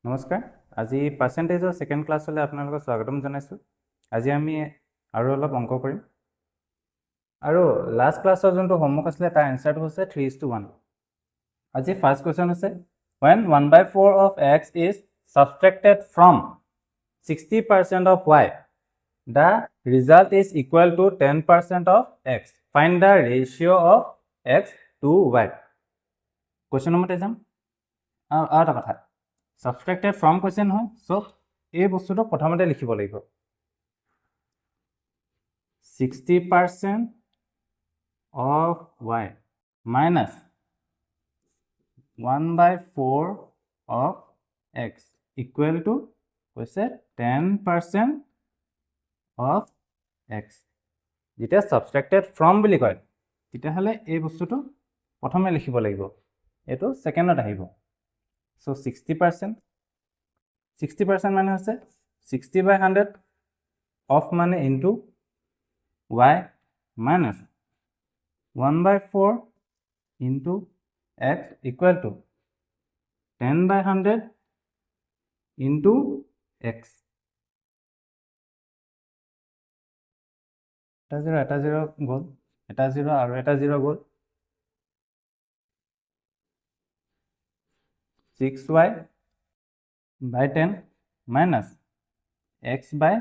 নমস্কাৰ আজি পাৰ্চেন্টেজৰ সেকেন্ড ক্লাছলৈ আপোনালোকক স্বাগতম জনাইছো আজি আমি আৰু অলপ অংক কৰিম আৰু লাষ্ট ক্লাছৰ যোনটো হোমৱৰ্ক আছিল তাৰ আনসাৰটো হৈছে 3:1 আজি ফাৰ্স্ট কোৱেশ্চন হৈছে when 1/4 of x is subtracted from 60% of y the result is equal to 10% of x find the ratio of x to y question নম্বৰতে যাম আৰু এটা কথা subtracted from question হয় so এই বস্তুটো প্ৰথমতে লিখিব লাগিব 60% of y minus 1/4 of x equal to কৈছে 10% of x যেতিয়া subtracted from বুলি কয় তেতিয়াহলে এই বস্তুটো প্ৰথমে লিখিব লাগিব এটো সেকেন্ডত আহিব so 60% মানে হৈছে 60/100 of মানে into y minus 1/4 into x equal to 10/100 into x এটা 0 গল এটা 0 আৰু এটা 0 গল 6y by 10 minus x by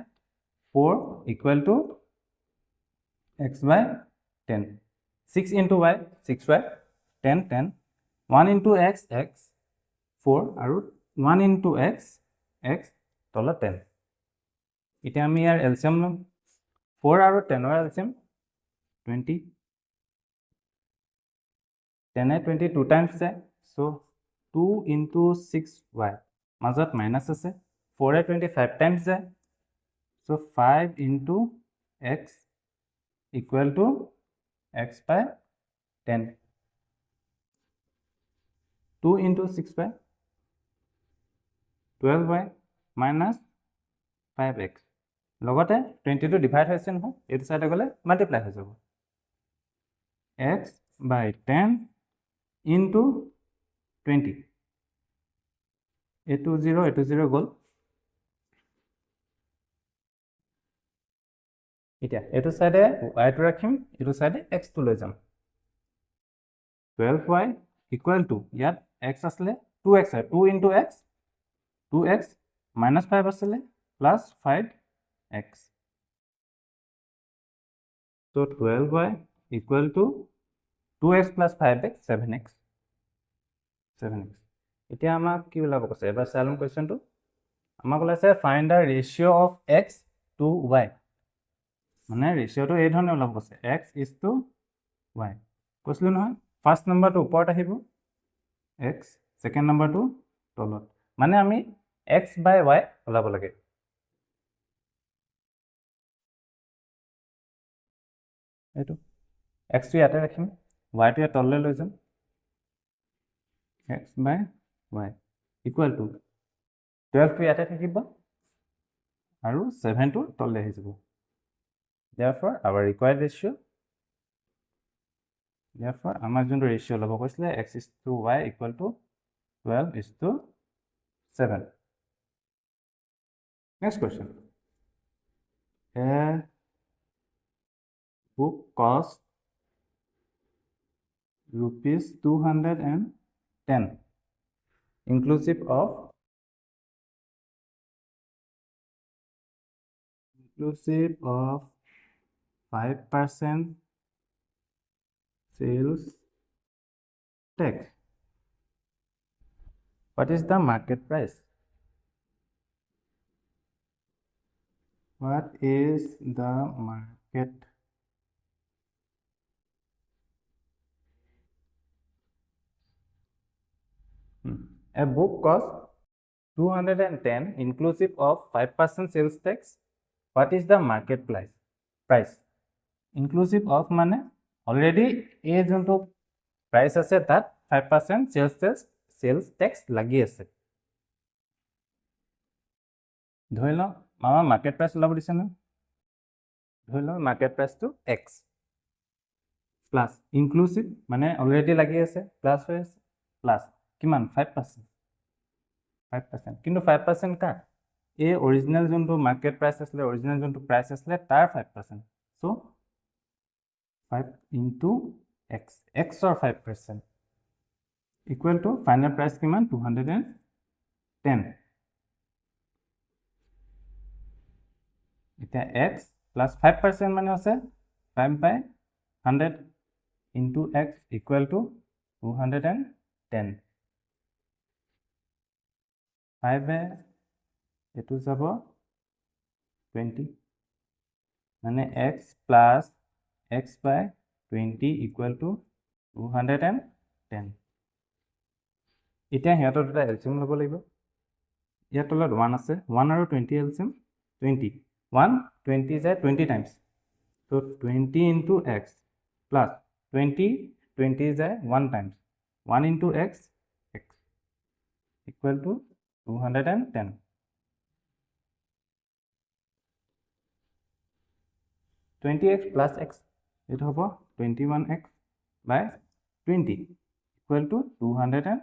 4 equal to x by 10 6 into y 6y 10 10 1 into x x 4 আৰু 1 into x x তলত 10 এতিয়া আমি ইয়াৰ এলচিয়াম লম 4 আৰু 10 ৰ এলচিয়াম 20 10 20 2 times যায় so 2 into 6y মাজত মাইনাস আছে 4 25 times যায় so 5 into x equal to x by 10 2 into 6y 12y minus 5x লগতে 20 টো ডিভাইড হৈছে নহয় এটো সাইডে গলে মাল্টিপ্লাই হৈ যাব x by 10 into 20 এটো 0 গল এতিয়া এটো সাইডে y টো ৰাখিম এটো সাইডে x টো লৈ যাম 12y equal to ইয়াত x আসলে 2x হয় 2 into x 2x minus 5 আসলে plus 5x so 12y equal to 2x plus 5x 7x 7x এতিয়া আমাক কি ওলাব কৈছে এবাৰ চালম কোৱেশ্চনটো আমাক ওলাইছে find the ratio of x to y মানে ৰেশিওটো এই ধৰণে ওলাব কৈছে x is to y কৈছিলো নহয় ফাৰ্স্ট নম্বৰটো ওপৰত আহিব x সেকেন্ড নম্বৰটো তলত মানে আমি x by y ওলাব লাগে এটো x টো ইয়াতে ৰাখিম y টো তললৈ লৈ যাম x by y equal to 12 টো ইয়াতে থাকিব আৰু 7 টো তললৈ আহি যাব therefore our required ratio therefore আমাৰ যোনটো ৰেশিও লব কৈছিলে x is to y equal to 12 is to 7 next question a book cost rupees 210 inclusive of 5% sales tax what is the market price what is the market a book costs 210 inclusive of 5% sales tax what is the market price inclusive of মানে already এই যোনটো price আছে তাত 5% sales tax লাগি আছে ধৰি লও মামা মাৰ্কেট প্ৰাইস ওলাব দিছে না ধৰি লও মাৰ্কেট প্ৰাইসটো x প্লাস ইনক্লুসিভ মানে অলৰেডি লাগি আছে প্লাস হৈ আছে প্লাস কিমান 5% 5%. কিন্তু 5% কাৰ? এই অৰিজিনেল যোনটো মাৰ্কেট প্ৰাইচ আছিলে, অৰিজিনেল যোনটো প্ৰাইচ আছিলে তাৰ 5%. চ' 5 ইনটু এক্স, এক্সৰ 5% ইকুৱেল টু ফাইনেল প্ৰাইচ কিমান? 210. এতিয়া এক্স প্লাছ 5% মানে আছে 5/100 ইনটু এক্স ইকুৱেল টু 210. 5 এইটো যাব 20, মানে x plus x/20 equal to 210. এতিয়া সিহঁতৰ দুটা এলচিএম ল'ব লাগিব। ইয়াৰ তলত 1 আছে, 1 আৰু 20 এলচিএম 20. 1 20 যায় 20 টাইমছ, ত' 20 ইনটু এক্স প্লাছ 20 যায় 1 times, 1 into x equal to 210. 20x plus x, এইটো হ'ব 21x/20 equal to 210.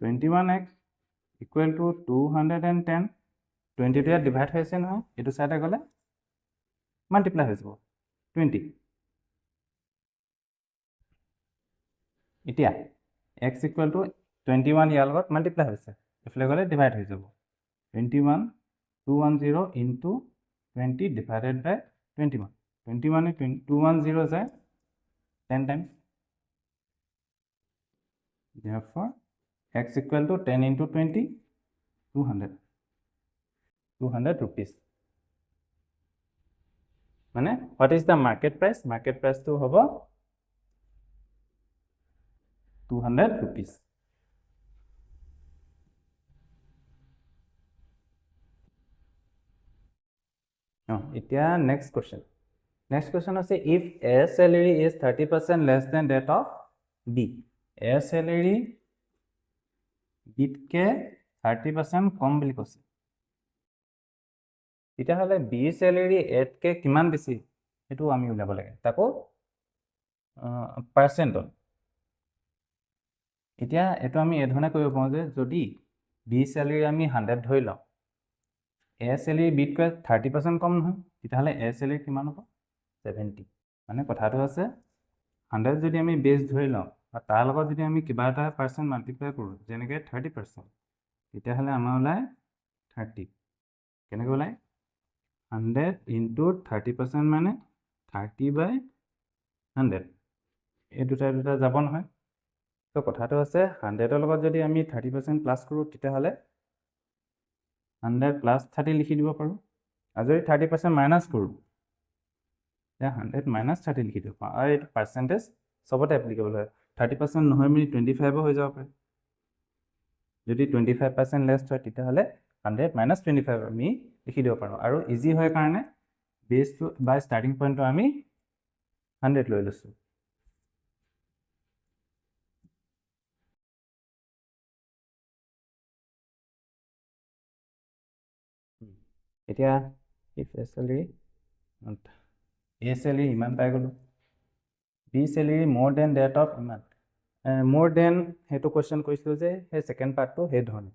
21x equal to 210. 20টো ইয়াত ডিভাইড হৈ আছে নহয়, এইটো চাইডে গ'লে মাল্টিপ্লাই হৈ যাব 20. এতিয়া x ইকুৱেল টু 21 ইয়াৰ লগত মাল্টিপ্লাই হৈছে, এইফালে গ'লে ডিভাইড হৈ যাব 210 ইনটু 20 ডিভাইডেড বাই 21. 210 যায় 10 times, therefore x equal to 10 into 20, 200 rupees. মানে what is the market price? Market price to hobo 200 rupees. Itia next question. Next question is if A salary is 30% less than that of B. A salary B ke 30% কম বুলি কৈছে। এতিয়া হলে B salary A কে কিমান বেছি এটো আমি উলাব লাগে তাকো পার্সেন্টত। এতিয়া এটো আমি এই ধৰণে কৰিব পাৰো যে যদি B salary আমি 100 ধৰি লওঁ, A salary B কে 30% কম নহয়, তেতিয়া হলে A salary কিমান হ'ব? 70. মানে কথাটো আছে 100 যদি আমি বেস ধৰি লওঁ আৰু তাৰ লগত যদি আমি কিবা এটা পাৰ্সেন্ট মাল্টিপ্লাই কৰো যেনেকৈ 30%, তেতিয়া হলে আমাৰ ওলাই 30. কেনেকৈ ওলাই? 100 into 30% মানে 30/100. এই দুটা যাব নহয়, তো কথাটো আছে 100 লগত যদি আমি 30% প্লাস কৰো তেতিয়া হলে 100 plus 30 লিখি দিব পাৰো, আৰু যদি 30% মাইনাস কৰো তেতিয়া 100 minus 30 লিখি দিব পাৰো। আৰু এইটো পাৰ্সেন্টেজ সবতে এপ্লিকেবল হয়, 30% নহয় মিনি 25 হৈ যাব পাৰে। যদি 25% লেস হয় তেতিয়া হলে 100 minus 25 আমি লিখি দিব পাৰো, আৰু ইজি হয় কাৰণে বেসটো বা স্টার্টিং পয়েন্টটো আমি 100 লৈ লৈছো। এতিয়া if A salary ইমান পাই গলো, B salary more than that of ইমান, more than হেতু কোৱেশ্চন কৰিছিলো যে হে সেকেন্ড পাৰ্টটো হে ধৰণে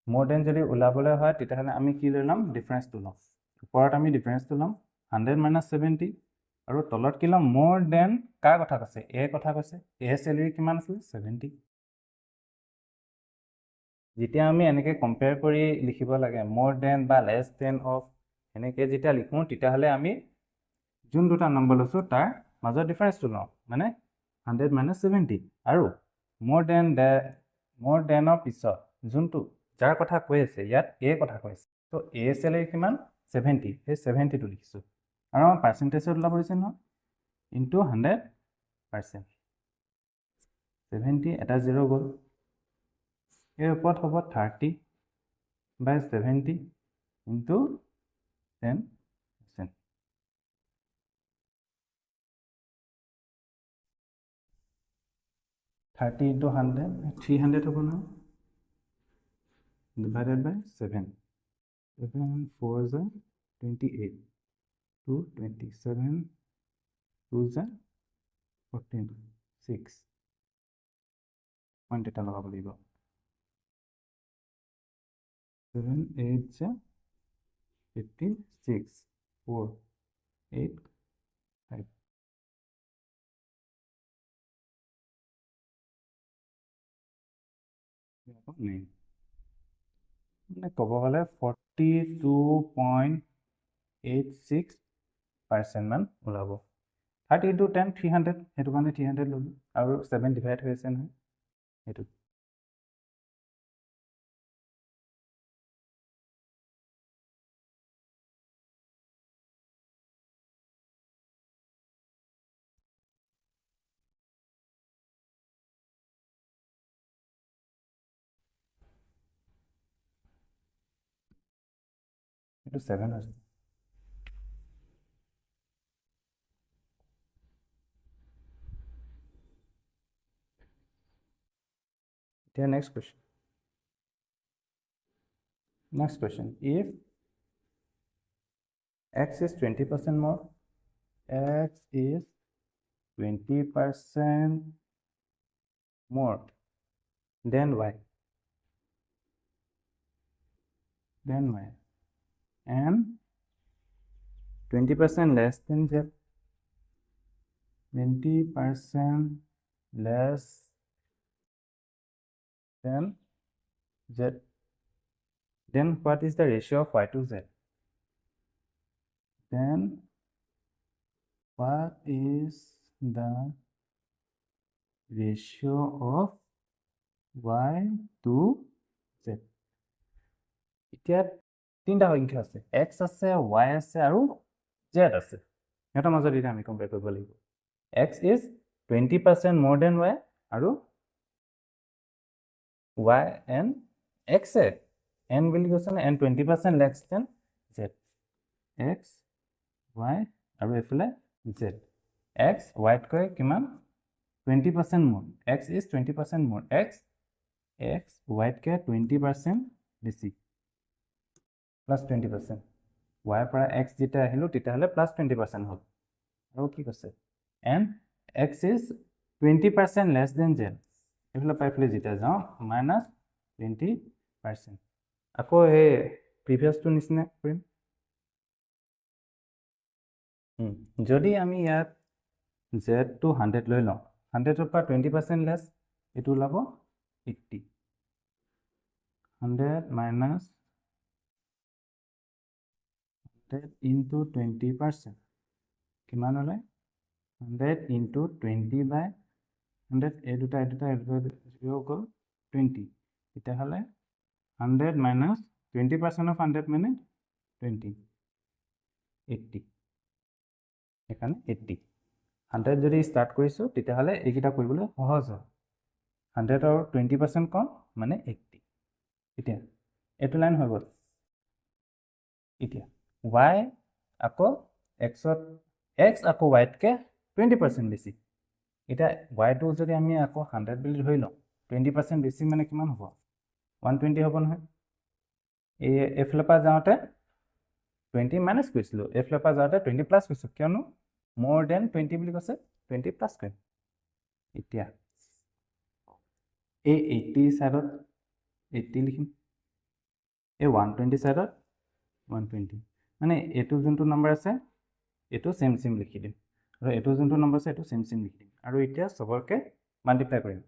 more than যদি উলাবলৈ হয় তেতিয়া হলে আমি কি লৈ লম? ডিফাৰেন্সটো লম। ওপৰত আমি ডিফাৰেন্সটো লম 100 minus 70, আৰু তলত কি লম? more than কাৰ কথা কৈছে? A কথা কৈছে। A salary কিমান আছিল? 70. যেতিয়া আমি এনেকে কম্পেয়াৰ কৰি লিখিব লাগে more than বা less than of এনেকে যেতিয়া লিখো তেতিয়া হলে আমি যোন দুটা নম্বৰ লৈছো তাৰ মাজৰ ডিফাৰেন্সটো লওঁ, মানে 100 minus 70, আৰু more than of পিছত যোনটো যাৰ কথা কৈ আছে ইয়াত A কথা কৈছে, তো A salary কিমান? 70, এই 70 টো লিখিছো, আৰু আমাৰ পাৰ্সেন্টেজত ওলাব দিছে নহয় ইনটু 100%। 70 এটা 0 গ'ল, এই ওপৰত হ'ব 30/70 ইনটু 10%। 30 into 100 300 হ'ব নহয়, divided by 7, 7 and 4 is 28, 2 27, 2 is 14, 6, point এটা লগাব লাগিব 7 8 যে 56 4 8 5 মানে ক'ব গ'লে 42.86% মান ওলাব 30 into 10 300 সেইটো কাৰণে 300 ল'লো আৰু 7 ডিভাইড হৈ আছে নহয় সেইটো এইটো 7 আছে এতিয়া next question if x is 20% more x is 20% more than y and 20% less than z 20% less than z then what is the ratio of y to z then what is the ratio of y to z এতিয়া তিনটা সংখ্যা আছে x আছে y আছে আৰু z আছে এটা মাজত এটা আমি কম্পেয়াৰ কৰিব লাগিব x is 20% more than y আৰু y and x n বুলি কৈছে না and 20% less than z x y আৰু এফালে z x y তকৈ কিমান 20% more x is 20% more x y তকৈ 20% বেছি plus 20% y পৰা x যেতিয়া আহিলো তেতিয়াহলে plus 20% হ'ল আৰু কি কৈছে and x is 20% less than z এফালে পাইফালে যেতিয়া যাওঁ minus 20% আকৌ এই প্ৰিভিয়াছটো নিচিনা কৰিম যদি আমি ইয়াত z টো 100 লৈ লওঁ 100 পৰা 20% লেছ এইটো ওলাব 80 100 minus 100 into 20% কিমান হ'লে 100 into 20 by 100 এই দুটা 0 গ'ল 20 তেতিয়াহ'লে 100 minus 20% of 100 মানে 20 80 এখানে 80 100 যদি ষ্টাৰ্ট কৰিছোঁ তেতিয়াহ'লে এইকেইটা কৰিবলৈ সহজ হয় 100 আৰু 20% কম মানে 80 এতিয়া এইটো লাইন হৈ গ'ল এতিয়া y আকৌ x আকৌ y তকৈ 20% বেছি এতিয়া y টো যদি আমি আকৌ 100 বুলি ধৰি লওঁ 20% বেছি মানে কিমান হ'ব 120 হ'ব নহয় এই এফালৰ পৰা যাওঁতে 20 মাইনাছ কৰিছিলোঁ এফালৰ পৰা যাওঁতে 20 প্লাছ কৰিছোঁ কিয়নো more than 20 বুলি কৈছে 20 প্লাছ কৰিম এতিয়া এই 80 সাইডত 80 লিখিম এই 120 সাইডত 120 মানে এটো যোনটো নম্বৰ আছে এটো সেম লিখি দিম আৰু এটো যোনটো নম্বৰ আছে এটো সেম লিখি দিম আৰু এতিয়া সবৰকে মাল্টিপ্লাই কৰিম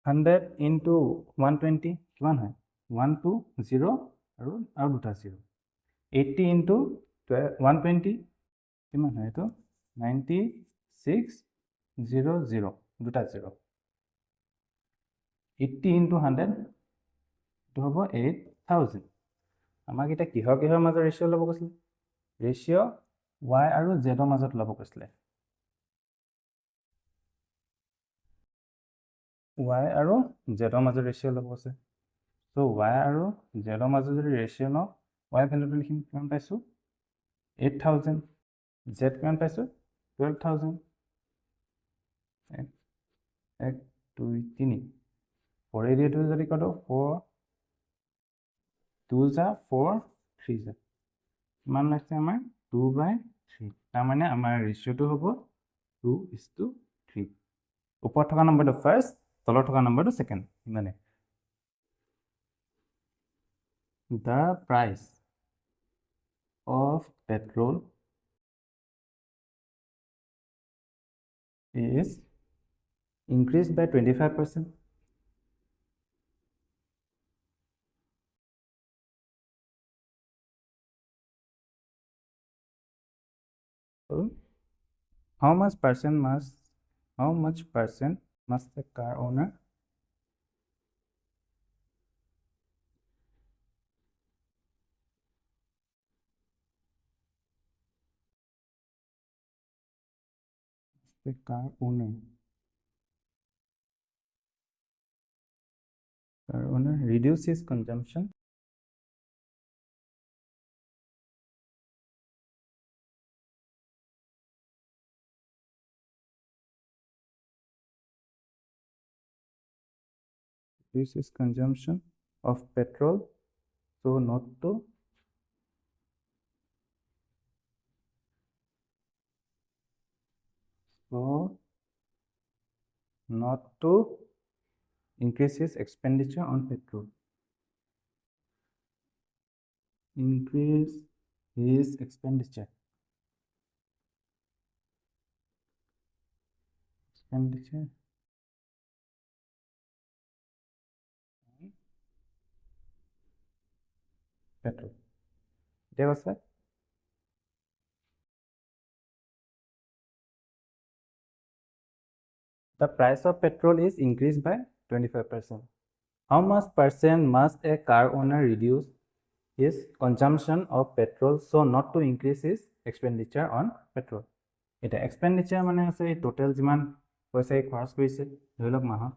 100 into 120 কিমান হয় 1 2 0 আৰু দুটা 0 80 into 120 কিমান হয় এটো 96 0 0 দুটা 0 80 into 100 to হ'ব 8000 আমাক এটা কিহৰ মাজৰ ৰেশিও ল'ব কৈছিল ৰেশিও y আৰু z ৰ মাজত ল'ব কৈছিল y আৰু z ৰ মাজৰ ৰেশিও ল'ব কৈছে সো y আৰু z ৰ মাজৰ যদি ৰেশিও ন y ভ্যালুটো লিখিম কিমান পাইছো 8000 z কিমান পাইছো 12000 1 2 3 4 এৰিয়াটো যদি কৰো 4 2 যা 4 3 যা কিমান লাগছে আমাৰ 2/3 তাৰ মানে আমাৰ ৰেশিওটো হ'ব 2:3 ওপৰত থকা নম্বৰটো ফাৰ্ষ্ট, তলত থকা নম্বৰটো ছেকেণ্ড, ইমানে। The price of petrol is increased by 25%. So, how much percent must the car owner reduce his consumption of petrol so not to increase his expenditure on petrol. Increase his expenditure petrol. There was that. The price of petrol is increased by 25%. How much percent must a car owner reduce his consumption of petrol so not to increase his expenditure on petrol? এটা expenditure মানে আছে এই total যিমান পইচা খৰচ কৰিছে ধৰি লওক মাহত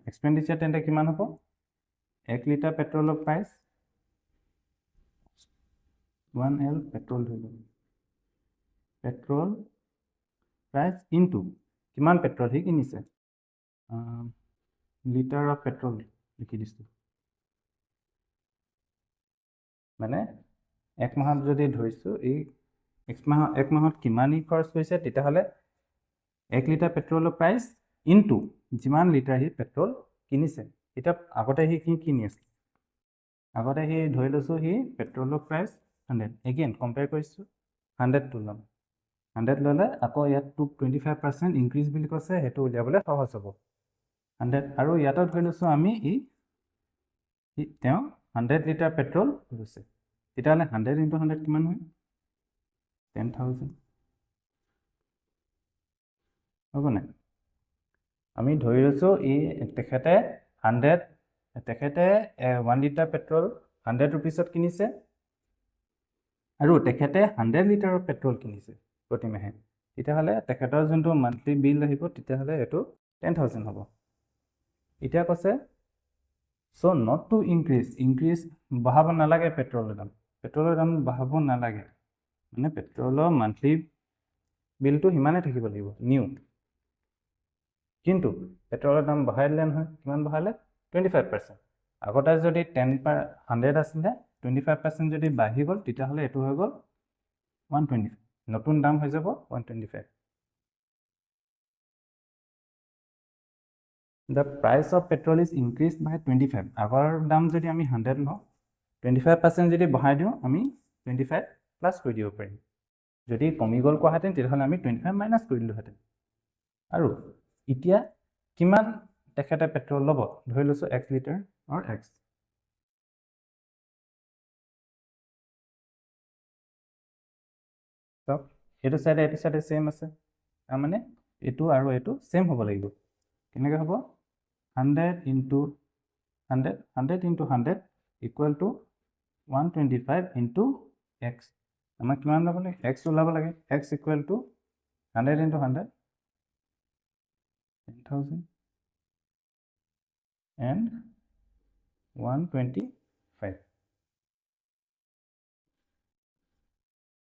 expenditure তেন্তে কিমান হ'ব 1 লিটাৰ পেট্ৰলৰ প্ৰাইচ 1L পেট্ৰল ধৰি লওক পেট্ৰল প্ৰাইচ ইনটু কিমান পেট্ৰল সি কিনিছে লিটাৰ অফ পেট্ৰল লিখি দিছোঁ মানে এক মাহত যদি ধৰিছোঁ এই এক মাহত কিমান খৰচ কৰিছে তেতিয়াহ'লে 1 লিটাৰ পেট্ৰলৰ প্ৰাইচ ইনটু যিমান লিটাৰ সি পেট্ৰল কিনিছে এতিয়া আগতে সি কি কিনি আছে আগতে সি ধৰি লৈছোঁ সি পেট্ৰলৰ প্ৰাইচ 100 এগেইন কম্পেয়াৰ কৰিছোঁ 100 টো ল'ম 100 ল'লে আকৌ ইয়াত 25% ইনক্ৰিজ বুলি কৈছে সেইটো উলিয়াবলৈ সহজ হ'ব 100 আৰু ইয়াতো ধৰি লৈছোঁ আমি তেওঁ 100 লিটাৰ পেট্ৰল লৈছে তেতিয়াহ'লে 100 ইনটু 100 কিমান হয় 10,000 হ'ব নাই আমি ধৰি লৈছোঁ তেখেতে 1 লিটাৰ পেট্ৰল 100 ৰুপিছত কিনিছে আৰু তেখেতে 100 লিটাৰৰ পেট্ৰল কিনিছে প্ৰতি মাহে তেতিয়াহ'লে তেখেতৰ যোনটো মান্থলি বিল আহিব তেতিয়াহ'লে এইটো 10,000 হ'ব এতিয়া কৈছে so not to increase বঢ়াব নালাগে পেট্ৰলৰ দাম বঢ়াব নালাগে মানে পেট্ৰলৰ মান্থলি বিলটো সিমানে থাকিব লাগিব নিউ কিন্তু পেট্ৰলৰ দাম বঢ়াই দিলে নহয় কিমান বঢ়ালে 25% আগতে যদি 100 আছিলে 25% যদি বাঢ়ি গ'ল তেতিয়াহ'লে এইটো হৈ গ'ল 125 নতুন দাম হৈ যাব 125 The price of petrol is increased by 25 আগৰ দাম যদি আমি 100 লওঁ 25% যদি বঢ়াই দিওঁ আমি 25 প্লাছ কৰি দিব পাৰিম যদি কমি গ'ল কোৱাহেঁতেন তেতিয়াহ'লে আমি 25 মাইনাছ কৰি দিলোহেঁতেন আৰু এতিয়া কিমান তেখেতে পেট্ৰল ল'ব ধৰি লৈছোঁ x লিটাৰ or x চাওক এইটো চাইডে ছেম আছে তাৰমানে এইটো আৰু এইটো ছেম হ'ব লাগিব কেনেকৈ হ'ব 100 into 100 equal to 125 into x আমাক কিমান ল'ব লাগে x ওলাব লাগে x equal to 100 into 100 10,000 and 125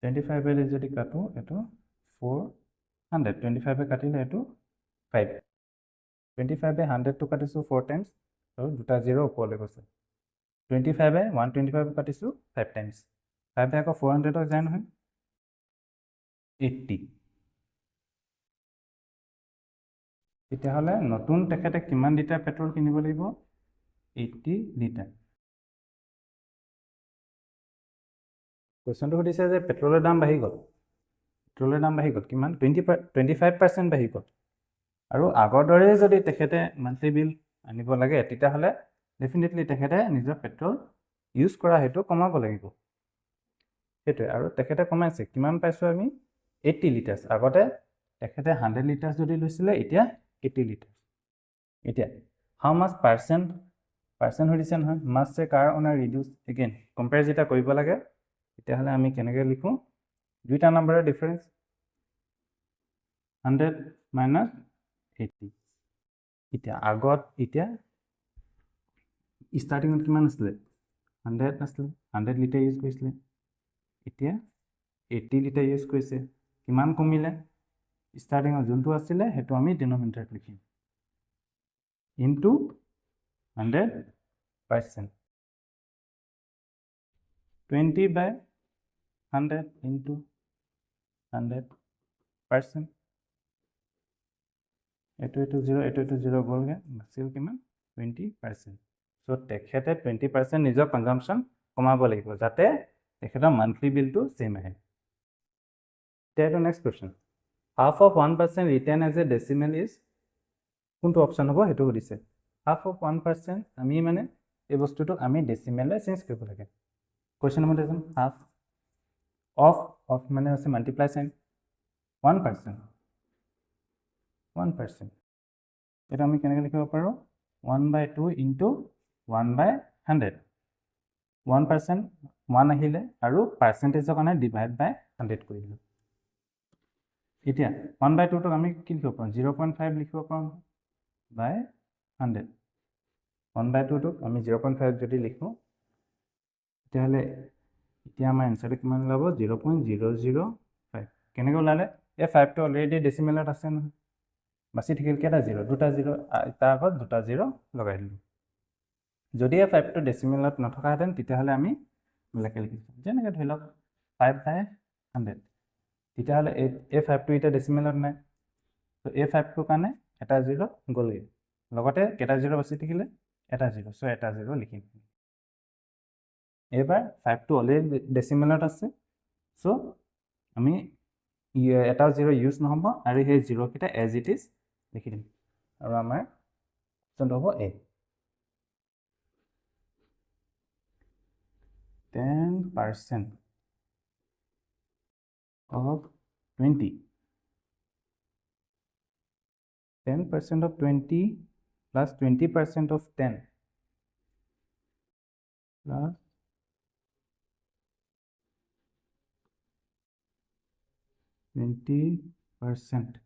25 যদি কাটো এইটো 400 25 কাটিলে এইটো 5 25 100 কাটিছোঁ 4 টাইমছ আৰু দুটা 0 ওপৰলৈ গৈছে 25 125 কাটিছোঁ 5 টাইমছ 5 আকৌ 400 যায় নহয় 80 তেতিয়াহ'লে নতুন তেখেতে কিমান লিটাৰ পেট্ৰল কিনিব লাগিব 80 লিটাৰ কোৱেশ্যনটো সুধিছে যে পেট্ৰলৰ দাম বাঢ়ি গ'ল কিমান 25% বাঢ়ি গ'ল আৰু আগৰ দৰে যদি তেখেতে মান্থলি বিল আনিব লাগে তেতিয়াহ'লে ডেফিনেটলি তেখেতে নিজৰ পেট্ৰল ইউজ কৰা সেইটো কমাব লাগিব সেইটোৱে আৰু তেখেতে কমাইছে কিমান পাইছোঁ আমি 80 লিটাৰ্ছ আগতে তেখেতে 100 লিটাৰ্ছ যদি লৈছিলে এতিয়া 80 লিটাৰ্ছ এতিয়া হাউ মাছ পাৰ্চেণ্ট সুধিছে নহয় মাছ এ কাৰ on a reduce again compare যেতিয়া কৰিব লাগে তেতিয়াহ'লে আমি কেনেকৈ লিখোঁ দুইটা নাম্বাৰৰ ডিফাৰেঞ্চ 100 মাইনাছ 80 এতিয়া আগত এতিয়া ষ্টাৰ্টিঙত কিমান আছিলে 100 আছিলে 100 লিটাৰ ইউজ কৰিছিলে এতিয়া 80 লিটাৰ ইউজ কৰিছে কিমান কমিলে ষ্টাৰ্টিঙত যোনটো আছিলে সেইটো আমি ডিনমিনেটৰত লিখিম ইনটু 100% 20/100 ইনটু 100% এইটো 0 গ'লগৈ বাছিল কিমান 20% চ' তেখেতে 20% নিজৰ কনজাম্পশ্যন কমাব লাগিব যাতে তেখেতৰ মান্থলি বিলটো ছেম আহে এতিয়া এইটো next question half of 1% written as a decimal is কোনটো অপশ্যন হ'ব সেইটো সুধিছে হাফ অফ 1% আমি মানে এই বস্তুটোক আমি ডেচিমেললৈ চেঞ্জ কৰিব লাগে কুৱেশ্যন নম্বৰ দেচোন হাফ অফ মানে হৈছে মাল্টিপ্লাই চাইন 1% এইটো আমি কেনেকৈ লিখিব পাৰোঁ 1/2 ইনটু 1/100 1% 1 আহিলে আৰু পাৰ্চেণ্টেজৰ কাৰণে ডিভাইড বাই 100 কৰিলোঁ এতিয়া 1/2টোক আমি কি লিখিব পাৰোঁ 0.5 লিখিব পাৰোঁ বাই 100 1/2টোক আমি 0.5 যদি লিখোঁ তেতিয়াহ'লে এতিয়া আমাৰ এনচাৰটো কিমান ওলাব 0.005 কেনেকৈ ওলালে এই 5টো অলৰেডি ডেচিমেলত আছে নহয় বাচি থাকিল কেইটা জিৰ' দুটা জিৰ' তাৰ আগত দুটা জিৰ' লগাই দিলোঁ যদি এই 5টো ডেচিমেলত নথকাহেঁতেন তেতিয়াহ'লে আমি বেলেগকৈ লিখিছোঁ যেনেকৈ ধৰি লওক 5/100 তেতিয়াহ'লে এই 5টো এতিয়া ডেচিমেলত নাই ত' এই 5টোৰ কাৰণে এটা জিৰ' গ'লগৈ লগতে কেইটা জিৰ' বাচি থাকিলে এটা জিৰ' চ' এটা জিৰ' লিখিম এইবাৰ 5টো অলৰেডি ডেচিমেলত আছে চ' আমি এটা জিৰ' ইউজ নহ'ব আৰু সেই জিৰ'কেইটা এজ ইট ইজ লিখি দিম আৰু আমাৰ অপশ্যনটো হ'ব এ 10% of 20 10% of 20 plus 20% of 10 plus 20%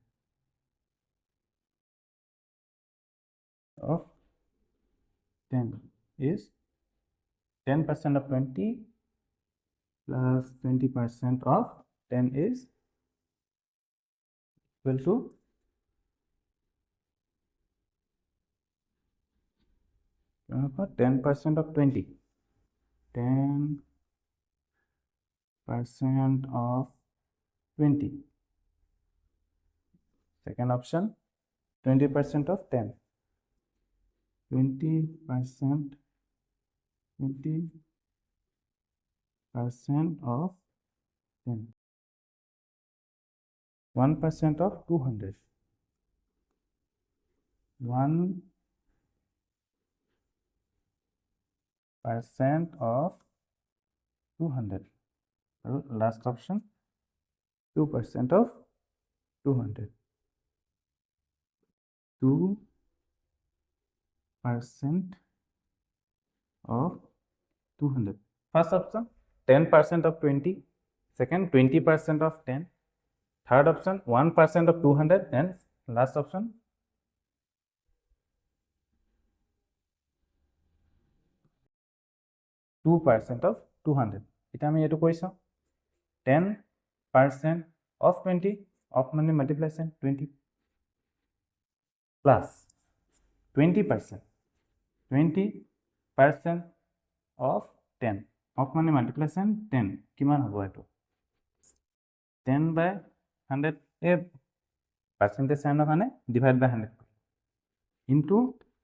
of 10 is 10% of 20 plus 20% of 10 is equal to 10% of 20 10% of 20 second option 20% of 10 20% of 10 1% of 200 1% of 200 আৰু last option 2% of 200 2% of 200 first option 10% of 20 second 20% of 10 third option 1% of 200 and last option 2% of 200 এটা আমি এইটো কৰি চাওঁ 10% of 20 of মানে multiplication 20 plus 20% of 10 of মানে multiplication 10 কিমান হ'ব এইটো 10/20 100 এই পার্সেন্টেজ সাইনৰ কাৰণে ডিভাইড বাই 100 ইনটু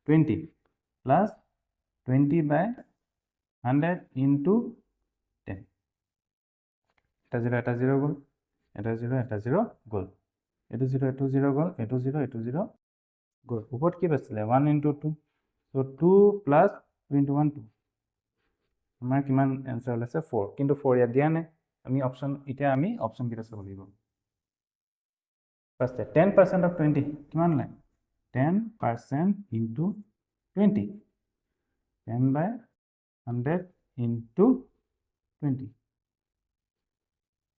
20 প্লাস 20 বাই 100 ইনটু 10 এটা 0 এটা 0 গ'ল এটা 0 এটা 0 গ'ল এটো 0 এটো 0 গ'ল এটো 0 এটো 0 গ'ল ওপৰত কি পাইছিলে 1 ইনটু 2 সো 2 প্লাস 2 ইনটু 1 2 আমাৰ কিমান এনসাৰ ওলাইছে 4 কিন্তু 4 ইয়াত দিয়া নাই আমি অপশন এতিয়া আমি অপশন কেইটা চাব লাগিব ফাৰ্ষ্ট 10% অফ 20 কিমান লাগে 10% ইনটু 20 10 by 100 into 20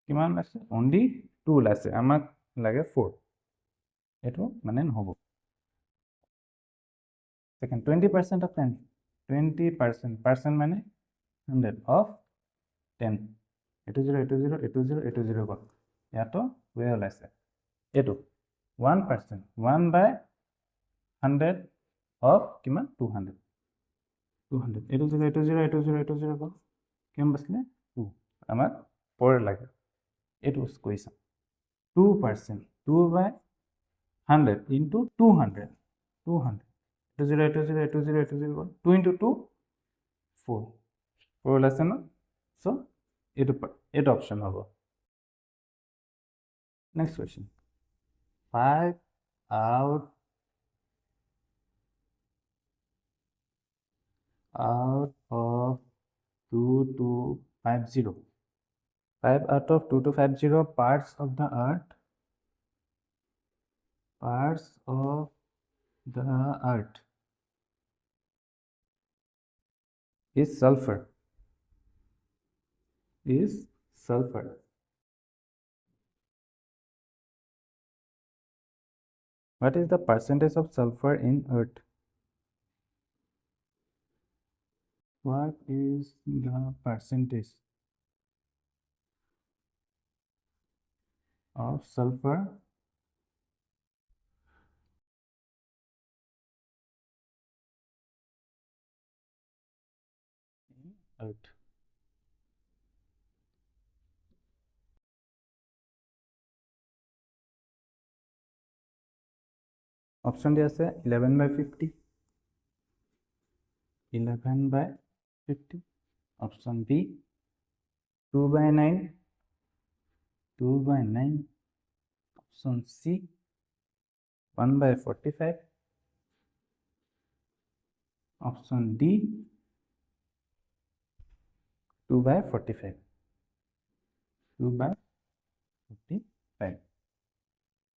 কিমান আছে only 2 ওলাইছে আমাক লাগে 4 এটো মানে নহব সেকেন্ড 20% of 10 20% মানে 100 of 10 এটো 0 এটো 0 এটো 0 এটো 0 গল ইয়াতো ওয়ে ওলাইছে এটো 1% 1 by 100 of কিমান 200 200 এটো 0 এটো 0 এটো 0 এটো 0 গল কিমান বাসলে 2 আমাক 4 লাগে এটো কোয়েশ্চন 2% 2 by 100 into 200 200 এটো 0 এটো 0 এটো 0 এটো 0 গল 2 into 2 4 4 ওলাইছে না সো এটো অপশন হবে next question 5 out of 2250 5 out of 2250 parts of the earth is sulfur what is the percentage of sulfur in earth what is the percentage of sulfur in earth option dia ase 11 by 50 11 by 50 option B 2 by 9 2 by 9 option C 1 by 45 option D 2 by 45 2 by 45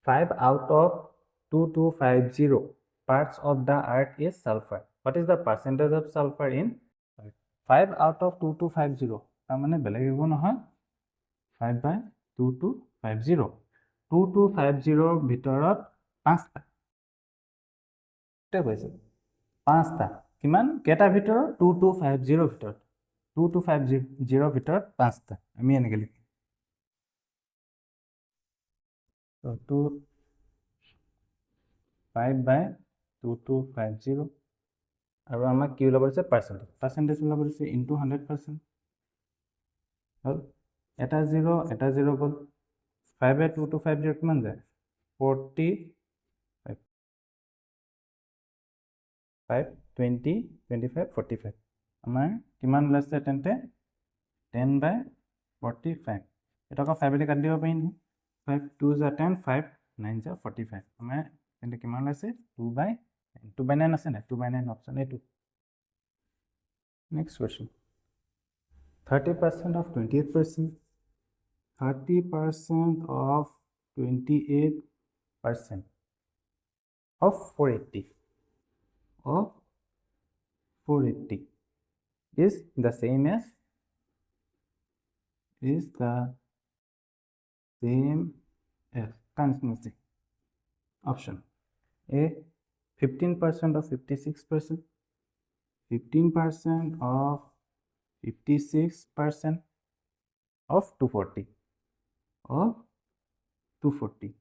5 out of 2250 parts of the earth is sulfur what is the percentage of sulfur in earth 5 out of 2250 তাৰ মানে বেলেগ একো নহয় 5 by 2250 2250 ভিতৰত 5টা তে কৈছে 5টা কিমান কেটা ভিতৰত 2250 ভিতৰত 2250 ভিতৰত 5টা আমি এনেকৈ লিখিম so 5 by 2250 আৰু আমাক কি ওলাব আছে পার্সেন্টেজ ওলাব আছে ইনটু 100% হল এটা 0 গল 5 by 2250 কিমান যায় 45 5 20 25 45 আমাৰ কিমান ওলাইছে তেন্তে 10 by 45 এটা কা 5 লে কাটি দিব পাৰিম 5 2 is 10 5 9 is 45 আমাৰ তেন্তে কিমান ওলাইছে 2 by 9 আছে না 2 by 9 option A2 next question 30% of 28% 30% of 28% of 480 is the same as continuously option A 15% of 56% 15% of 56% of 240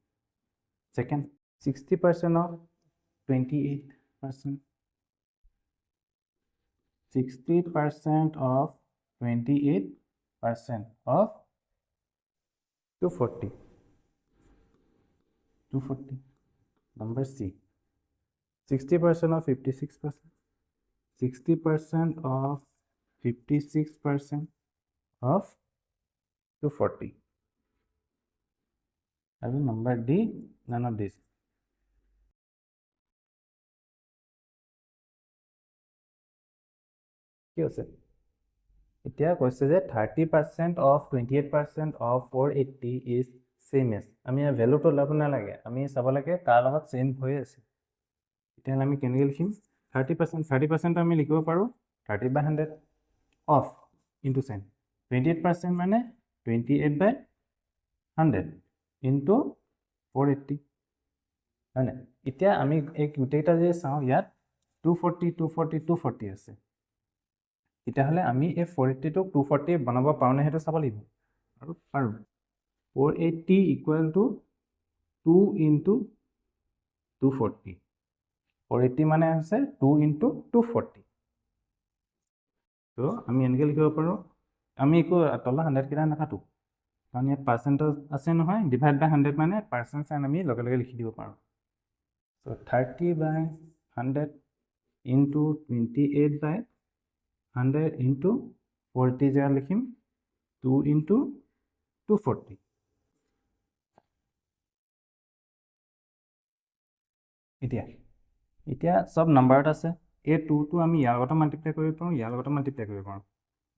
second 60% of 28% 60% of 28% of 240 240. Number C. 60% of 56%. 60% of 56% of 240. And number D, none of these. কি আছে এতিয়া কৈছে যে 30% of 28% of 480 is same as আমি ভ্যালুটো লাভ নালাগে আমি চাব লাগে তাৰ লগত চেম হৈ আছে তেতিয়াহ'লে আমি কেনেকৈ লিখিম 30% আমি লিখিব পাৰোঁ 30/100 অফ ইনটু সাইন 28% মানে 28/100 ইনটু 480 হয় না এতিয়া আমি এই গোটেইটা যে চাওঁ ইয়াত 240 240 240 আছে তেতিয়াহ'লে আমি এই 480টোক 240 বনাব পাৰোঁনে সেইটো চাব লাগিব আৰু পাৰোঁ 480 ইকুৱেল টু 2 ইনটু 240 480 মানে হৈছে 2 ইনটু 240 তো আমি এনেকৈ লিখিব পাৰোঁ আমি একো তলৰ 100 কেইটা নাকাটো কাৰণ ইয়াত পাৰ্চেণ্টেজ আছে নহয় ডিভাইড বাই 100 মানে পাৰ্চেণ্ট চাইন আমি লগে লগে লিখি দিব পাৰোঁ চ' 30/100 ইনটু 28/100 ইনটু 40 জেগাত লিখিম 2 ইনটু 240 এতিয়া সব নাম্বাৰত আছে এই 2টো আমি ইয়াৰ লগতে মাল্টিপ্লাই কৰিব পাৰোঁ ইয়াৰ লগতে মাল্টিপ্লাই কৰিব পাৰোঁ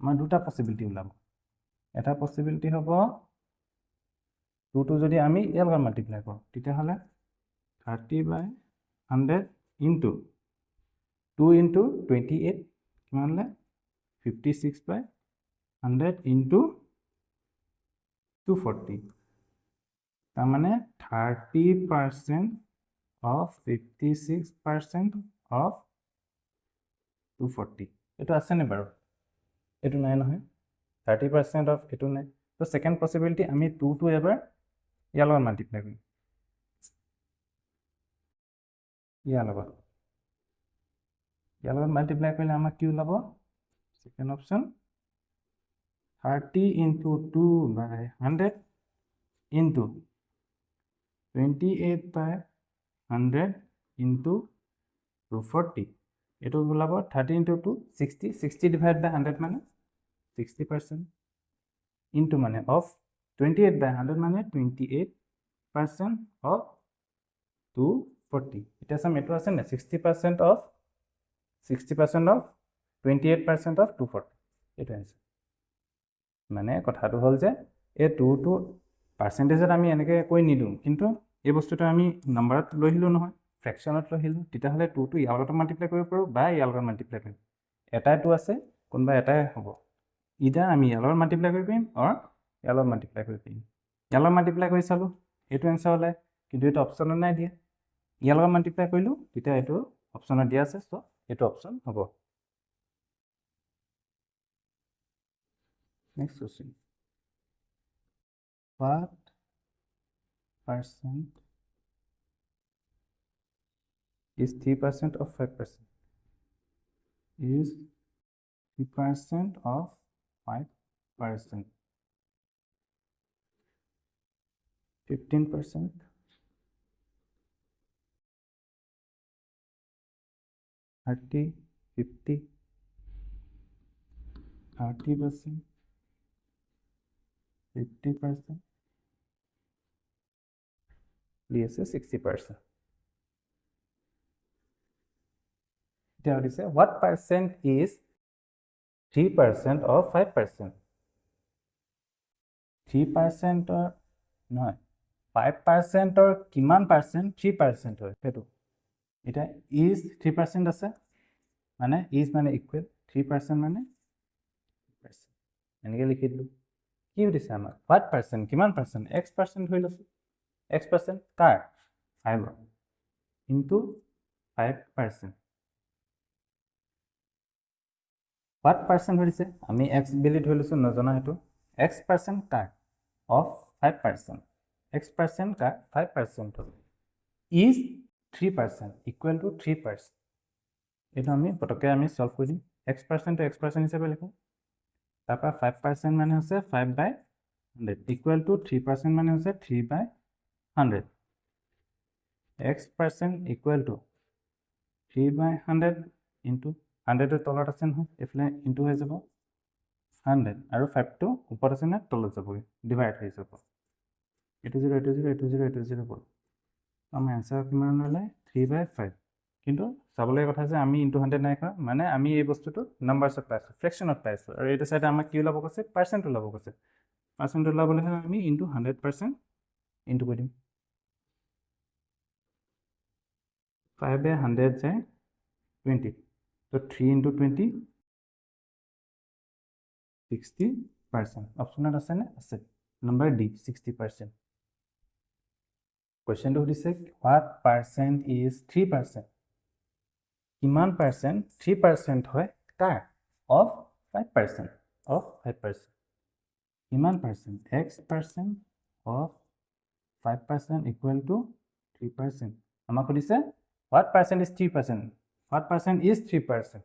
আমাৰ দুটা পসিবিলিটি ওলাব এটা পসিবিলিটি হ'ব 2টো যদি আমি ইয়াৰ লগত মাল্টিপ্লাই কৰোঁ তেতিয়াহ'লে 30/100 ইনটু 2 ইনটু 28 কিমান হ'লে 56/100 ইনটু 240 তাৰমানে 30% of 56% of 240 এইটো আছেনে বাৰু এইটো নাই নহয় 30% of এইটো নাই তো সেকেন্ড পসিবিলিটি আমি 2টো এবাৰ ইয়াৰ লগত মাল্টিপ্লাই কৰিম ইয়াৰ লগত মাল্টিপ্লাই কৰিলে আমাক কি ওলাব second option 30 into 2/100 into 28/100 into 240 এইটো ওলাব 30 into 2 60 60 divided by 100 মানে 60% into মানে of 28/100 মানে 28% of 240 এটা সাম এটো আছে না 60% of 28% of 240 এটা আছে মানে কথাটো হ'ল যে এই 2টো পার্সেন্টেজত আমি এনেকৈ কৈ নিদিওঁ কিন্তু এই বস্তুটো আমি নাম্বাৰত লৈ আহিলোঁ নহয় ফ্ৰেকশ্যনত লৈ আহিলোঁ তেতিয়াহ'লে 2টো ইয়াৰ লগত মাল্টিপ্লাই কৰিব পাৰোঁ বা ইয়াৰ লগত মাল্টিপ্লাই কৰিম এটাই 2 আছে কোনোবা এটাই হ'ব ইদাৰ আমি ইয়াৰ লগত মাল্টিপ্লাই কৰিব পাৰিম অৰ ইয়াৰ লগত মাল্টিপ্লাই কৰিব পাৰিম ইয়াৰ লগত মাল্টিপ্লাই কৰি চালোঁ এইটো এনচাৰ ওলায় কিন্তু এইটো অপশ্যনত নাই দিয়া ইয়াৰ লগত মাল্টিপ্লাই কৰিলোঁ তেতিয়া এইটো অপশ্যনত দিয়া আছে চ' এইটো অপশ্যন হ'ব next question what percent is 3% of 5% is 3% of 5% 15% 30 50 30% 50% yes 60% now it is what percent is 3% of 5% 3% or no 5% or কিমান percent 3% হয় সেইটো এটা is 3% আছে মানে is মানে equal 3% মানে এনেকৈ লিখি দিলোঁ কি দিছে আমাক what percent কিমান percent x% হৈ লৈছোঁ x% car 5 into 5% what percent হৈ দিছে আমি x বুলি ধৰি লৈছোঁ নজনা সেইটো x% car of 5% x% car 5% is 3% equal to 3% এইটো আমি পটককৈ আমি সলভ কৰি দিম x% to x% হিচাপে লিখোঁ তাৰপৰা 5% মানে হৈছে 5/100 equal to 3% মানে হৈছে 3/100 x% equal to 3/100 into 100 তলত আছে নহয় এফালে ইনটু হৈ যাব 100 আৰু 5 টো ওপৰত আছে না তলত যাবগৈ ডিভাইড হৈ যাব এটো 0 এটো 0 এটো 0 এটো 0 গ'ল আমাৰ এনসাৰ কিমান হ'লে 3/5 কিন্তু চাবলৈ কথা যে আমি ইনটু 100 নাই কৰা মানে আমি এই বস্তুটো নাম্বাৰছত পাইছো ফ্ৰেকশনত পাইছো আৰু এইটো সাইডে আমাক কি ওলাব কৈছে পাৰ্সেন্ট ওলাব কৈছে পাৰ্সেন্ট ওলাবলৈ হ'লে আমি ইনটু 100% ইনটু কৰি দিম 5 by 100 যায় 20 so 3 into 20 60% অপশনত আছে নে আছে নাম্বাৰ ডি 60% কোৱেশ্চনটো সুধিছে what percent is 3% কিমান পাৰ্সেন্ট 3% হয় কাৰ of 5% of 5% কিমান per cent x% of 5% equal to 3% আমাক সুধিছে what percent is 3% what percent is 3%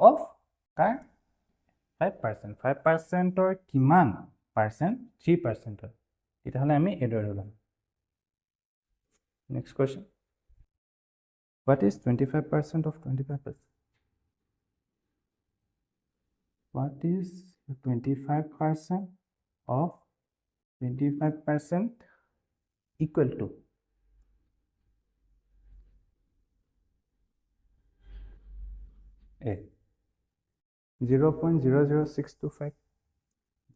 of car 5% 5% or কিমান percent 3% হয় তেতিয়াহ'লে আমি এডৰ ওলাম next question what is 25% of 25% what is 25% of 25% equal to A 0.00625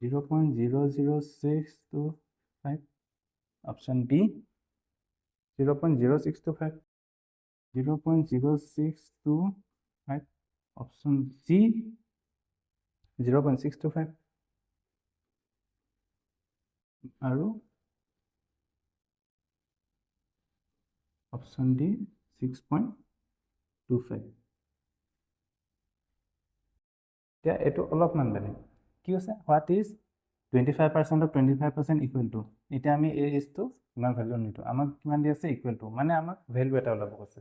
0.00625 option B 0.0625 0.0625 option C 0.625 আৰু option D 6.25 এতিয়া এটো অলপমান বেলেগ কি আছে what is 25% of 25% equal to এটা আমি a is to ইমান ভ্যালু নিটো আমাক কিমান দি আছে equal to মানে আমাক ভ্যালু এটা ওলাব কৈছে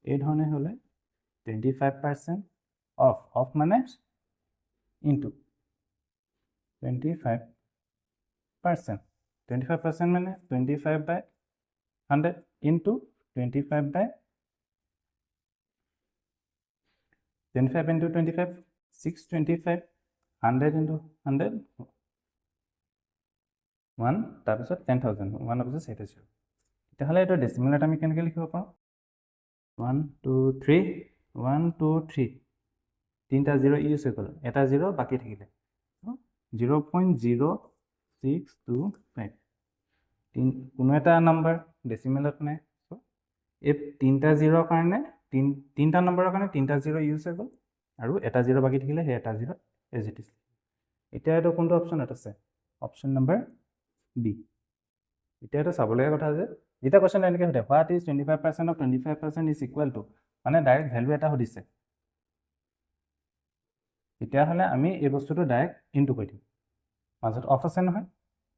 এই ধৰণে হলে 25% of মানে into 25% 25% মানে 25 by 100 into 25 by 25 into 25 625 100 into 100 1 তাৰপিছত 10000 1 অফ সেট আছে তেতিয়াহলে এটা ডেসিমেল এটা আমি কেনেকৈ লিখিব পাৰোঁ 1 2 3 1 2 3 তিনটা 0 ইউজ হৈ গ'ল এটা 0 বাকি থাকিলে 0.0625 কোনো এটা নাম্বাৰ ডেসিমেলত নাই সো এই তিনটা 0 কাৰণে তিনটা নম্বৰৰ কাৰণে তিনটা 0 ইউজ হৈ গ'ল আৰু এটা 0 বাকি থাকিলে হে এটা 0 এজ ইট ইজ এতিয়া এটা কোনটো অপচনত আছে অপচন নম্বৰ বি এতিয়া এটা চাবলগীয়া কথা যে যেটা কোৱেশ্চন এনেকৈ হতে what is 25% of 25% is equal to মানে ডাইৰেক্ট ভ্যালু এটা সুধিছে এতিয়া হলে আমি এই বস্তুটো ডাইৰেক্ট ইনটু কৰি দিম মাজত অফ আছে নহয়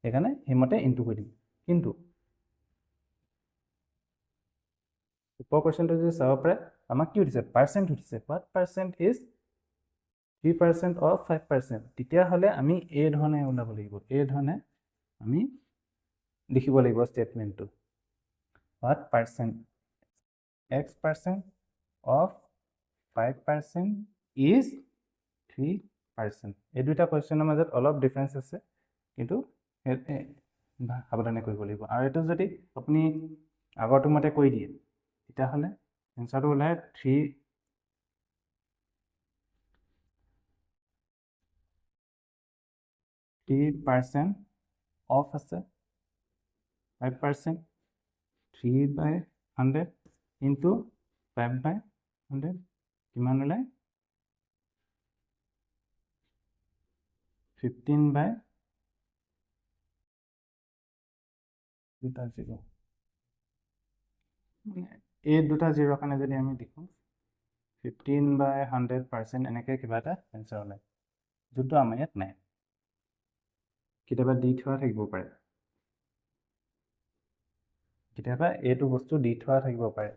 এখানে হিমতে ইনটু কৰি দিম কিন্তু উপৰ কোৱেশ্চনটো যে চাব পাৰে আমাক কি সুধিছে পাৰ্সেন্ট সুধিছে what percent is 3% of 5% তেতিয়া হলে আমি এই ধৰণে ওলাব লাগিব এই ধৰণে আমি লিখিব লাগিব স্টেটমেন্টটো what percent x% of 5% is 3% এই দুটা কোৱেশ্চনৰ মাজত অলপ ডিফাৰেন্স আছে কিন্তু সাৱধানে কৰিব লাগিব আৰু এটো যদি আপুনি আগৰটো মতে কৈ দিয়ে তেতিয়া হলে এনসাৰটো ওলাই 3% অফ আছে 5% 3/100 into 5/100 কিমান ওলাই 15/2 এই দুটা 0 কাৰণে যদি আমি দেখো 15/100% এনেকৈ কিবা এটা এনসাৰ ওলাই যোনটো আমাৰ ইয়াত নাই কেতিয়াবা দি থোৱা থাকিব পাৰে কেতিয়াবা এইটো বস্তু দি থোৱা থাকিব পাৰে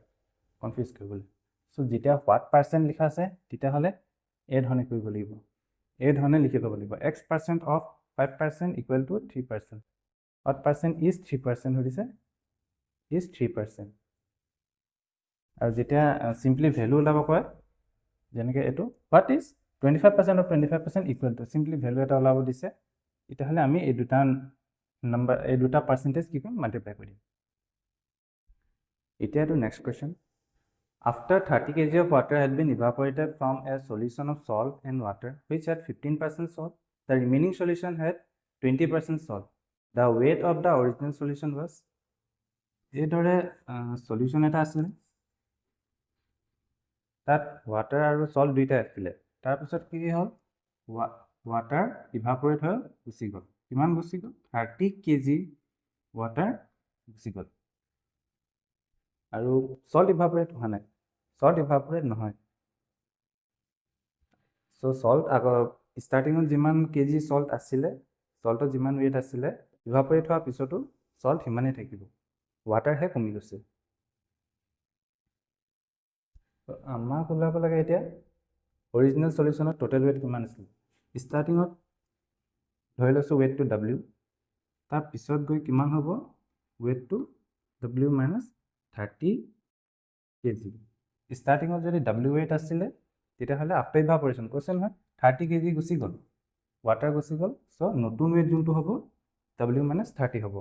কনফিউজ কৰিবলৈ সো যেতিয়া হোৱাট পাৰ্সেন্ট লিখা আছে তেতিয়া হলে এই ধৰণে কৰিব লাগিব এই ধৰণে লিখি ল'ব লাগিব x% of 5% equal to 3% what percent is 3% সুধিছে is 3% আৰু যেতিয়া চিম্পলি ভেলু ওলাব কয় যেনেকৈ এইটো what is 25% of 25% equal to simply value এটা ওলাব দিছে তেতিয়াহ'লে আমি এই দুটা নাম্বাৰ এই দুটা পাৰ্চেণ্টেজ কি কৰিম মাল্টিপ্লাই কৰি দিম এতিয়া এইটো next question After 30 kg of water had been evaporated from a solution of salt and water which had 15% salt, the remaining solution had 20% salt. The weight of the original solution was এইদৰে solution এটা আছিল তাত water আৰু salt দুইটা আছিল তাৰপিছত কি হ'ল water evaporate হৈ গুচি গ'ল কিমান গুচি গ'ল 30 kg water গুচি গ'ল আৰু salt evaporate হোৱা নাই salt evaporate নহয় so salt আগৰ starting যিমান কেজি salt আছিলে saltৰ যিমান weight আছিলে evaporate হোৱাৰ পিছতো salt সিমানেই থাকিব water হে কমি গৈছে আমাক ওলাব লাগে এতিয়া অৰিজিনেল সলিউশনৰ টোটাল weight কিমান আছিল startingত ধৰি লৈছো weight to w তাৰ পিছত গৈ কিমান হ'ব weight to w minus 30 kg startingত যদি w weight আছিলে তেতিয়াহ'লে after evaporation কৈছে নহয় 30 kg গুচি গ'ল water গুচি গ'ল so নতুন weight যোনটো হ'ব w minus 30 হ'ব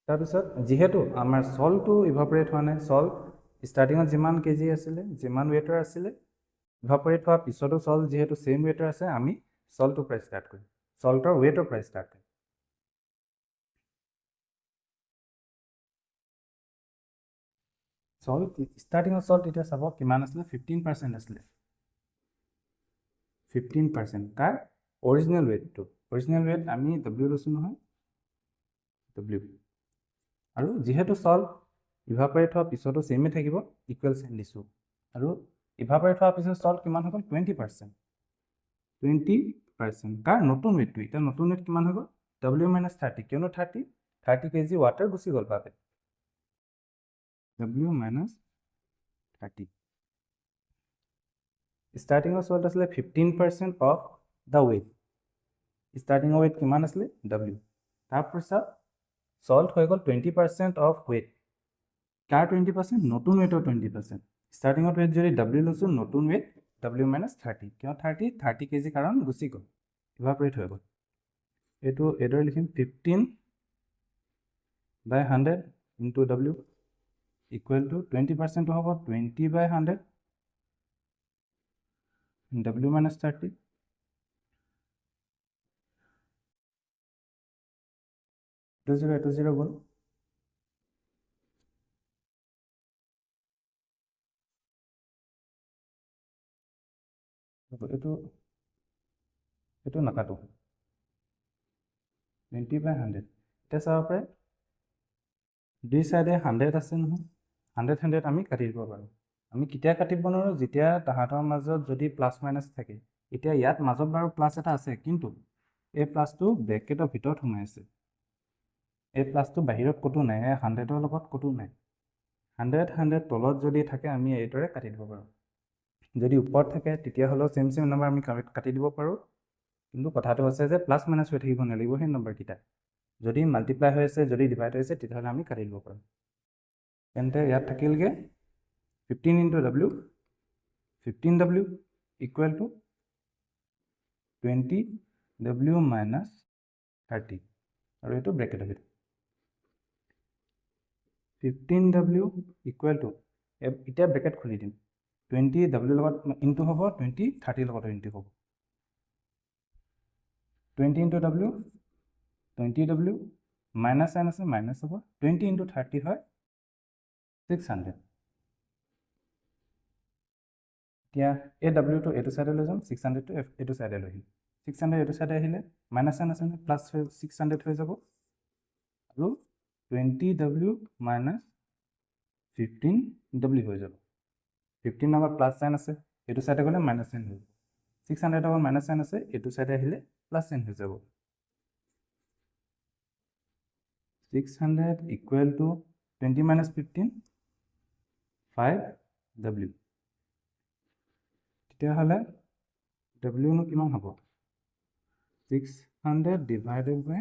তাৰপিছত যিহেতু আমাৰ সল্টটো ইভাপৰেট হোৱা নাই সল্ট startingত যিমান কেজি আছিলে যিমান weighter আছিলে ইভাপৰেট হোৱাৰ পিছতো সল্ট যিহেতু সেম weighter আছে আমি সল্টৰ পৰা ষ্টাৰ্ট কৰিম সল্টৰ weighter পৰা ষ্টাৰ্ট কৰিম সল্ট starting সল্ট এতিয়া চাব কিমান আছিলে 15% আছিলে 15% কাৰ অৰিজিনেল weight আমি w লৈছো নহয় w আৰু যিহেতু সল্ট ইভাপৰেট হোৱাৰ পিছতো সেমে থাকিব ইকুৱেল সাইন দিছো আৰু ইভাপৰেট হোৱাৰ পিছত সল্ট কিমান হৈ গ'ল 20% কাৰ নতুন weight এটা নতুন weight কিমান হৈ গ'ল w minus 30 কিয়নো 30 kg water গুচি গ'ল বাবে w minus 30 starting salt আসলে 15% of the weight starting weight কিমান আসলে w তাৰপিছত salt হৈ গ'ল 20% of weight কাৰ 20% নতুন weight 20% starting weight যদি w লৈছো নতুন weight w minus 30 কিয় 30 kg কাৰণ গুচি গ'ল evaporate হৈ গ'ল এইটো এডৰ লিখিম 15 by 100 into w equal to 20% হ'ব 20 by 100 w minus 30 এইটো 0 গ'ল এইটো নাকাটো 20 by 100 এতিয়া চাব পাৰে দুই সাইডে 100 আছে নহয় 100 আমি কাটি দিব পাৰোঁ আমি কেতিয়া কাটিব নোৱাৰো যেতিয়া তাহাঁতৰ মাজত যদি প্লাস মাইনাস থাকে এতিয়া ইয়াত মাজত বাৰু প্লাস এটা আছে কিন্তু এই প্লাসটো ব্ৰেকেটৰ ভিতৰত সোমাই আছে এই প্লাসটো বাহিৰত কতো নাই 100ৰ লগত কতো নাই 100 তলত যদি থাকে আমি এইদৰে কাটি দিব পাৰোঁ যদি ওপৰত থাকে তেতিয়াহ'লে সেম নম্বৰ আমি কাটি দিব পাৰোঁ কিন্তু কথাটো হৈছে যে প্লাস মাইনাস হৈ থাকিব নালাগিব সেই নম্বৰকেইটা যদি মাল্টিপ্লাই হৈ আছে যদি ডিভাইড হৈ আছে তেতিয়াহ'লে আমি কাটি দিব পাৰোঁ তেন্তে ইয়াত থাকিলগে 15 into w 15w equal to 20w minus 30 আৰু এইটো ব্ৰেকেটৰ ভিতৰত 15w equal to এতিয়া ব্ৰেকেট খুলি দিম 20w লগত ইনটু হ'ব 20 30 লগত ইনটু হ'ব 20 into w 20w minus sign আছে minus হ'ব 20 into 30 হয় 600 এতিয়া এই w টো এইটো সাইডে লৈ যাম 600 টো এইটো সাইডে লৈ আহিম 600 এইটো সাইডে আহিলে মাইনাস সাইন আছে প্লাস 600 হৈ যাব আৰু 20w minus 15w হৈ যাব 15 নম্বৰ প্লাস সাইন আছে এইটো সাইডে গ'লে মাইনাস সাইন হৈ যাব 600 নম্বৰ মাইনাস সাইন আছে এইটো সাইডে আহিলে প্লাস সাইন হৈ যাব 600 equal to 20 minus 15 5w তেতিয়াহ'লে w নো কিমান হ'ব 600 divided by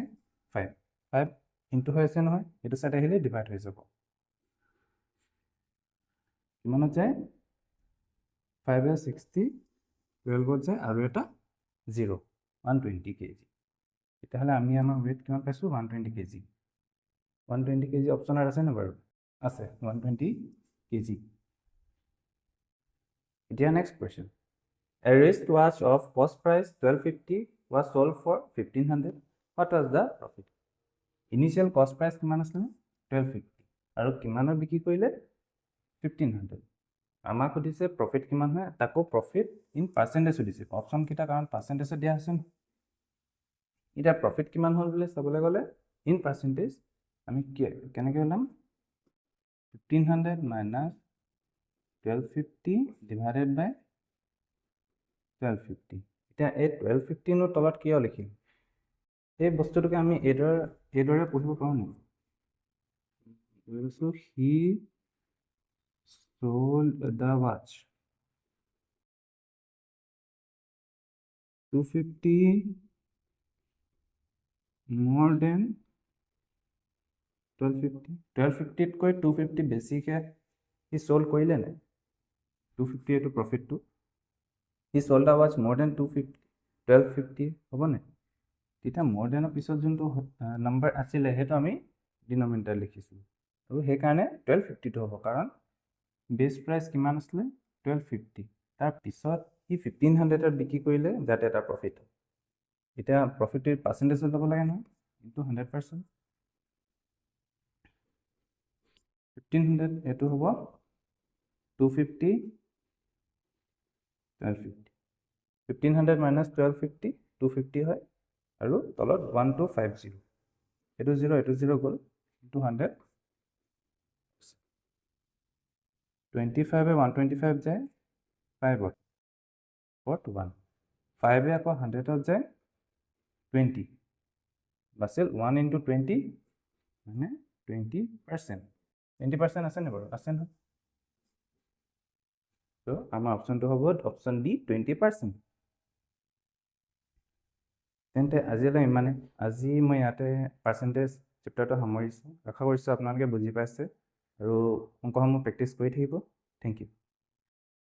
5 5 ইনটু হৈ আছে নহয় এইটো সাইড আহিলে ডিভাইড হৈ যাব কিমানত যায় 5 60 12 যায় আৰু এটা 0 120 kg তেতিয়াহ'লে আমি আমাৰ ৱেইট কিমান পাইছোঁ 120 kg 120 kg অপশ্যনত আছে নে বাৰু আছে 120 kg এতিয়া next question A wrist watch of cost price 1250 was sold for 1500 what was the profit initial cost price কিমান আছিল 1250 আৰু কিমানৰ বিক্ৰী কৰিলে 1500 আমাক সুধিছে প্ৰফিট কিমান হয় তাকো প্ৰফিট ইন পাৰ্চেন্টেজ সুধিছে অপশ্যন কিটা কাৰণ পাৰ্চেন্টেজত দিয়া আছে এটা প্ৰফিট কিমান হ'ল বুলি চাবলৈ গ'লে ইন পাৰ্চেন্টেজ আমি কেনেকৈ ওলাম 1500 minus 1250 divided by 1250 এতিয়া এই 1250 নৰ তলত কিয় লিখিম এই বস্তুটোকে আমি এইদৰে পঢ়িব পাৰোঁ নেকি he sold the watch 250 more than 1250 কৈ 250 বেছিকে he sold কৰিলে নাই 250 এটো প্ৰফিটটো he sold the watch more than 250 1250 হ'ব নাই তেতিয়া more than পিছত যোনটো নম্বৰ আছিল হেটো আমি ডিনোমিনেটৰ লিখিছো আৰু সেই কাৰণে 1250 টো হ'ব কাৰণ বেস প্ৰাইস কিমান আছিল 1250 তাৰ পিছত ই 1500 ত বিক্ৰী কৰিলে যাতে এটা প্ৰফিট এটা প্ৰফিটেৰ পাৰ্চেন্টেজ ল'ব লাগে না ইনটু 100% 1500 এটো হ'ব 250 1250 1500 minus 1250 250 হয় আৰু তলত 1250 এটো 0 এটো 0 গল ইনটু 100 25 এ 125 যায় 5 what 1 5 এ আকৌ 100 ত যায় 20 বাসিল 1 into 20 মানে 20% 20% আছে নে বাৰু আছে না তো আমাৰ অপচনটো হ'ব অপচন ডি 20% তেন্তে আজিলৈ মানে আজি মই ইয়াতে পাৰ্চেন্টেজ চেপ্টাৰটো সামৰিছো আশা কৰিছো আপোনালোকে বুজি পাইছে আৰু অংকসমূহ প্ৰেক্টিছ কৰি থাকিব থ্যাংক ইউ